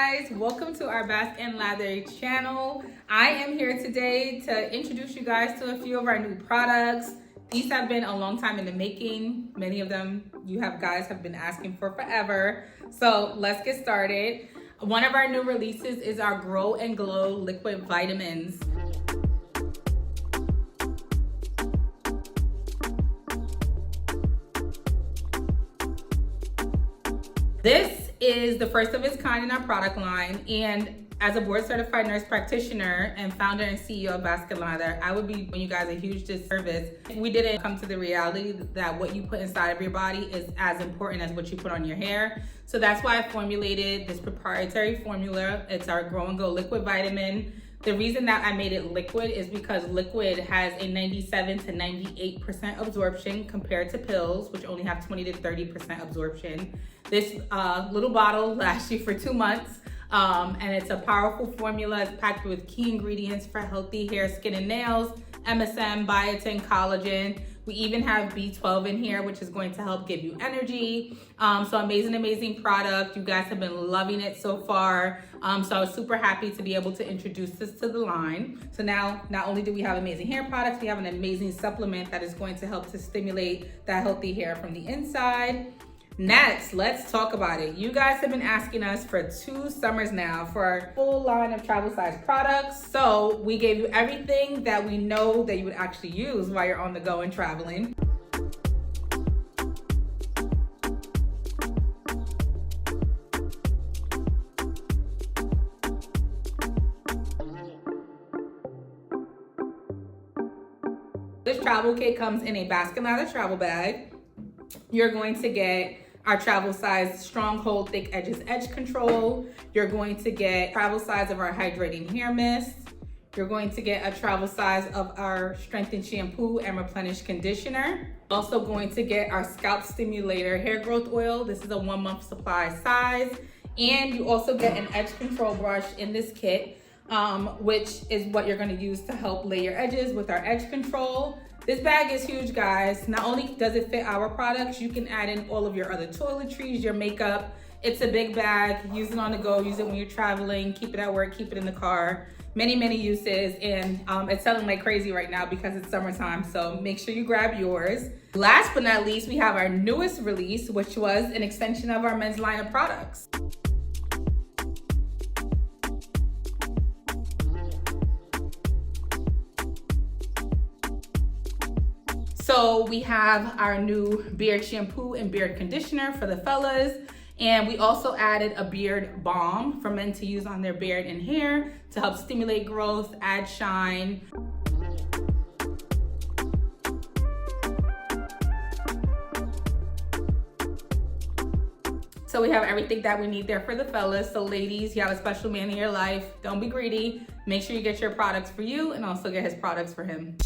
guys, welcome to our Bask and Lather channel. I am here today to introduce you guys to a few of our new products. These have been a long time in the making. Many of them guys have been asking for forever. So let's get started. One of our new releases is our Grow and Glow liquid vitamins. This is the first of its kind in our product line, and as a board certified nurse practitioner and founder and CEO of Bask and Lather, I would be doing you guys a huge disservice if we didn't come to the reality that what you put inside of your body is as important as what you put on your hair. So that's why I formulated this proprietary formula. It's our Grow and Go liquid vitamin. The reason that I made it liquid is because liquid has a 97 to 98% absorption compared to pills, which only have 20 to 30% absorption. This little bottle lasts you for 2 months, and it's a powerful formula. It's packed with key ingredients for healthy hair, skin, and nails, MSM, biotin, collagen. We even have B12 in here, which is going to help give you energy. So amazing product. You guys have been loving it so far. So I was super happy to be able to introduce this to the line. So now, not only do we have amazing hair products, we have an amazing supplement that is going to help to stimulate that healthy hair from the inside. Next, let's talk about it. You guys have been asking us for 2 summers now for our full line of travel size products. So we gave you everything that we know that you would actually use while you're on the go and traveling. This travel kit comes in a Bask and Lather travel bag. You're going to get our travel size stronghold thick edges edge control. You're going to get travel size of our hydrating hair mist. You're going to get a travel size of our strengthened shampoo and replenish conditioner. Also going to get our Scalp Stimulator hair growth oil. This is a 1-month supply size. And you also get an edge control brush in this kit, which is what you're going to use to help lay your edges with our edge control. This bag is huge, guys. Not only does it fit our products, you can add in all of your other toiletries, your makeup. It's a big bag. Use it on the go, use it when you're traveling, keep it at work, keep it in the car. Many uses, and it's selling like crazy right now because it's summertime, so make sure you grab yours. Last but not least, we have our newest release, which was an extension of our men's line of products. So we have our new beard shampoo and beard conditioner for the fellas. And we also added a beard balm for men to use on their beard and hair to help stimulate growth, add shine. So we have everything that we need there for the fellas. So ladies, you have a special man in your life. Don't be greedy. Make sure you get your products for you and also get his products for him.